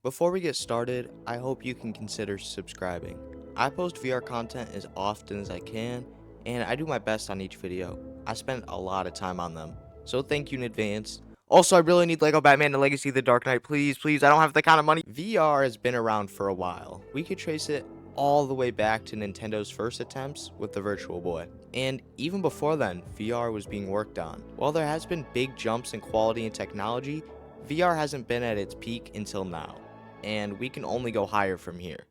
Before we get started, I hope you can consider subscribing. I post VR content as often as I can, and I do my best on each video. I spend a lot of time on them, so thank you in advance. Also, I really need Lego Batman: The Legacy of the Dark Knight. Please, please, I don't have the kind of money. VR has been around for a while. We could trace it all the way back to Nintendo's first attempts with the Virtual Boy. And even before then, VR was being worked on. While there has been big jumps in quality and technology, VR hasn't been at its peak until now, and we can only go higher from here.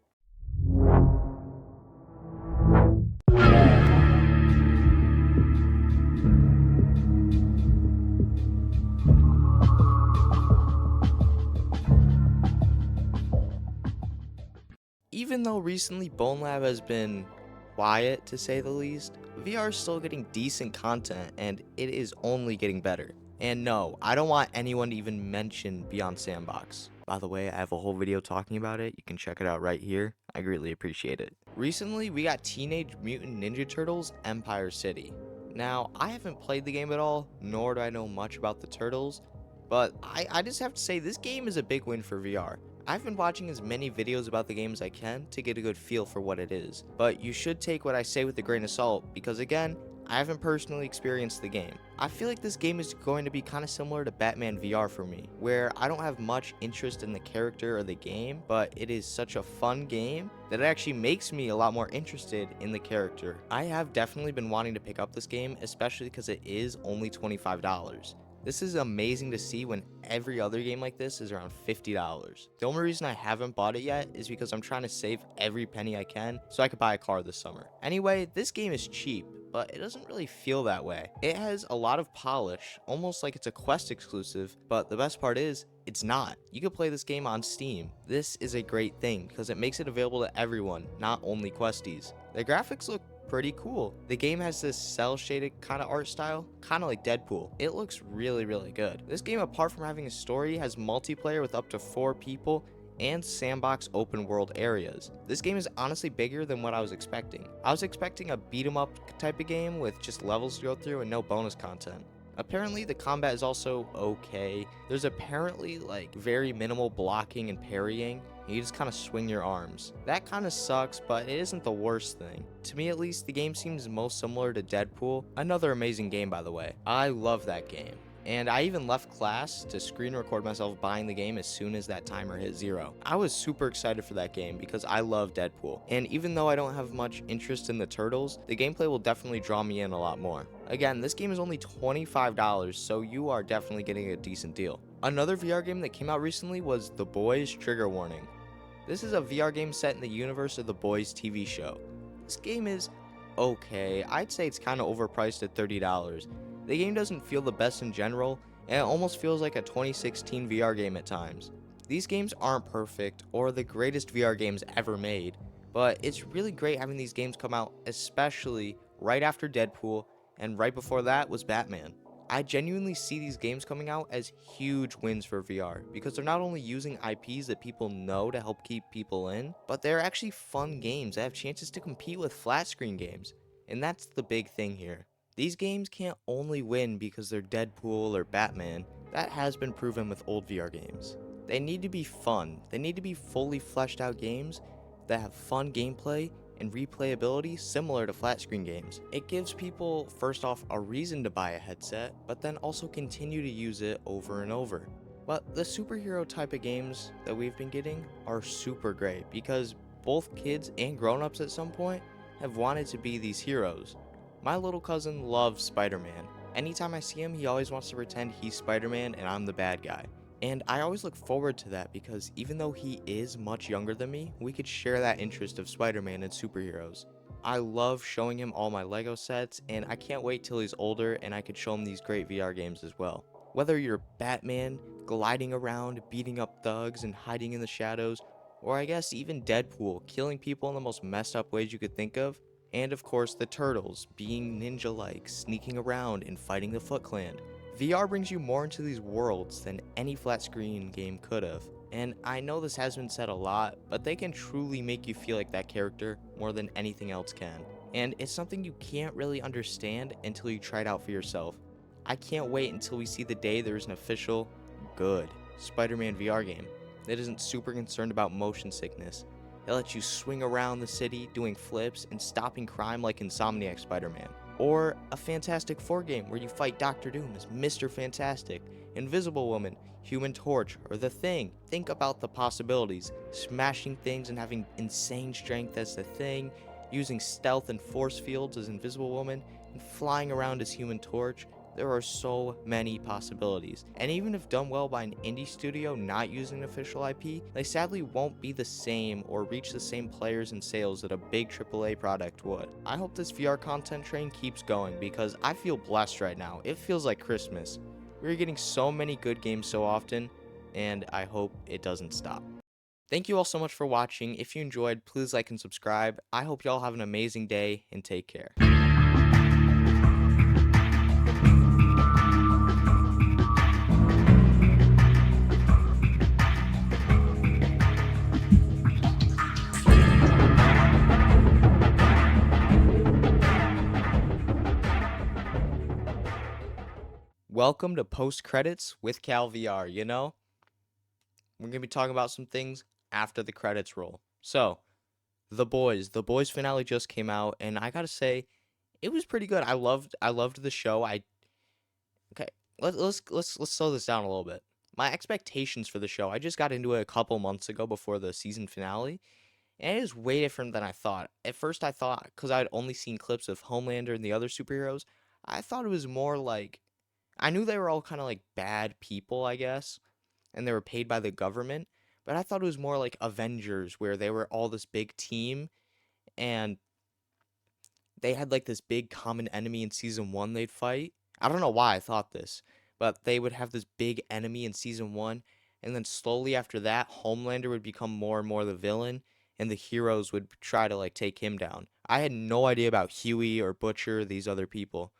Even though recently Bone Lab has been quiet to say the least, VR is still getting decent content and it is only getting better. And no, I don't want anyone to even mention Beyond Sandbox. By the way, I have a whole video talking about it. You can check it out right here. I greatly appreciate it. Recently, we got Teenage Mutant Ninja Turtles Empire City. Now, I haven't played the game at all, nor do I know much about the turtles, but I just have to say this game is a big win for VR. I've been watching as many videos about the game as I can to get a good feel for what it is, but you should take what I say with a grain of salt because again, I haven't personally experienced the game. I feel like this game is going to be kind of similar to Batman VR for me, where I don't have much interest in the character or the game, but it is such a fun game that it actually makes me a lot more interested in the character. I have definitely been wanting to pick up this game, especially because it is only $25. This is amazing to see when every other game like this is around $50. The only reason I haven't bought it yet is because I'm trying to save every penny I can so I could buy a car this summer. Anyway, this game is cheap, but it doesn't really feel that way. It has a lot of polish, almost like it's a Quest exclusive, but the best part is, it's not. You can play this game on Steam. This is a great thing because it makes it available to everyone, not only Questies. The graphics look pretty cool. The game has this cell shaded kind of art style, kind of like Deadpool. It looks really good. This game, apart from having a story, has multiplayer with up to 4 people and sandbox open world areas. This game is honestly bigger than what I was expecting. I was expecting a beat 'em up type of game with just levels to go through and no bonus content. Apparently the combat is also okay. There's apparently like very minimal blocking and parrying. You just kind of swing your arms. That kind of sucks, but it isn't the worst thing. To me at least, the game seems most similar to Deadpool. Another amazing game, by the way. I love that game. And I even left class to screen record myself buying the game as soon as that timer hit 0. I was super excited for that game because I love Deadpool. And even though I don't have much interest in the turtles, the gameplay will definitely draw me in a lot more. Again, this game is only $25, so you are definitely getting a decent deal. Another VR game that came out recently was The Boys: Trigger Warning. This is a VR game set in the universe of The Boys TV show. This game is okay. I'd say it's kind of overpriced at $30. The game doesn't feel the best in general, and it almost feels like a 2016 VR game at times. These games aren't perfect or the greatest VR games ever made, but it's really great having these games come out, especially right after Deadpool, and right before that was Batman. I genuinely see these games coming out as huge wins for VR because they're not only using IPs that people know to help keep people in, but they're actually fun games that have chances to compete with flat screen games. And that's the big thing here. These games can't only win because they're Deadpool or Batman. That has been proven with old VR games. They need to be fun. They need to be fully fleshed out games that have fun gameplay and replayability similar to flat screen games. It gives people, first off, a reason to buy a headset, but then also continue to use it over and over. But the superhero type of games that we've been getting are super great because both kids and grown-ups at some point have wanted to be these heroes. My little cousin loves Spider-Man. Anytime I see him, he always wants to pretend he's Spider-Man and I'm the bad guy. And I always look forward to that because even though he is much younger than me, we could share that interest of Spider-Man and superheroes. I love showing him all my Lego sets, and I can't wait till he's older and I could show him these great VR games as well. Whether you're Batman, gliding around, beating up thugs and hiding in the shadows, or I guess even Deadpool, killing people in the most messed up ways you could think of, and of course the turtles, being ninja-like, sneaking around and fighting the Foot Clan. VR brings you more into these worlds than any flat screen game could have. And I know this has been said a lot, but they can truly make you feel like that character more than anything else can. And it's something you can't really understand until you try it out for yourself. I can't wait until we see the day there's an official, good Spider-Man VR game. that isn't super concerned about motion sickness. It lets you swing around the city doing flips and stopping crime like Insomniac Spider-Man. Or a Fantastic Four game where you fight Doctor Doom as Mr. Fantastic, Invisible Woman, Human Torch, or The Thing. Think about the possibilities. Smashing things and having insane strength as The Thing, using stealth and force fields as Invisible Woman, and flying around as Human Torch. There are so many possibilities. And even if done well by an indie studio not using an official IP, they sadly won't be the same or reach the same players and sales that a big AAA product would. I hope this VR content train keeps going because I feel blessed right now. It feels like Christmas. We're getting so many good games so often, and I hope it doesn't stop. Thank you all so much for watching. If you enjoyed, please like and subscribe. I hope y'all have an amazing day and take care. Welcome to Post Credits with Cal VR. We're going to be talking about some things after the credits roll. So, The Boys finale just came out, and I got to say it was pretty good. I loved the show. Okay, let's slow this down a little bit. My expectations for the show, I just got into it a couple months ago before the season finale, and it is way different than I thought. At first I thought, cuz I'd only seen clips of Homelander and the other superheroes, I thought it was more like I knew they were all kind of like bad people, I guess, and they were paid by the government, but I thought it was more like Avengers where they were all this big team and they had like this big common enemy in season 1 they'd fight. I don't know why I thought this, but they would have this big enemy in season 1 and then slowly after that Homelander would become more and more the villain and the heroes would try to like take him down. I had no idea about Huey or Butcher, these other people,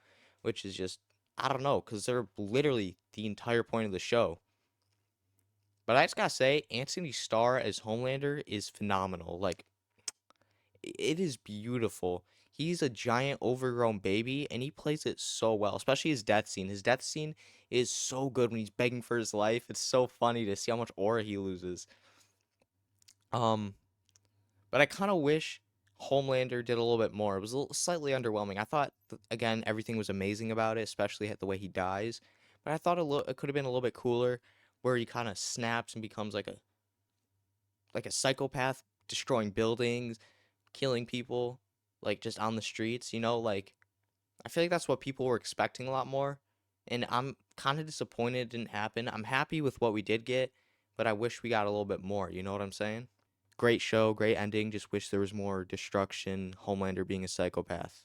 which is just I don't know cuz they're literally the entire point of the show. But I just got to say Anthony Starr as Homelander is phenomenal. Like it is beautiful. He's a giant overgrown baby and he plays it so well, especially his death scene. His death scene is so good when he's begging for his life. It's so funny to see how much aura he loses. Um, but I kind of wish Homelander did a little bit more. It was slightly underwhelming. I thought again everything was amazing about it, especially the way he dies. But I thought it could have been a little bit cooler where he kind of snaps and becomes like a psychopath destroying buildings, killing people like just on the streets, like I feel like that's what people were expecting a lot more. And I'm kind of disappointed it didn't happen. I'm happy with what we did get, but I wish we got a little bit more, you know what I'm saying? Great show, great ending, just wish there was more destruction, Homelander being a psychopath.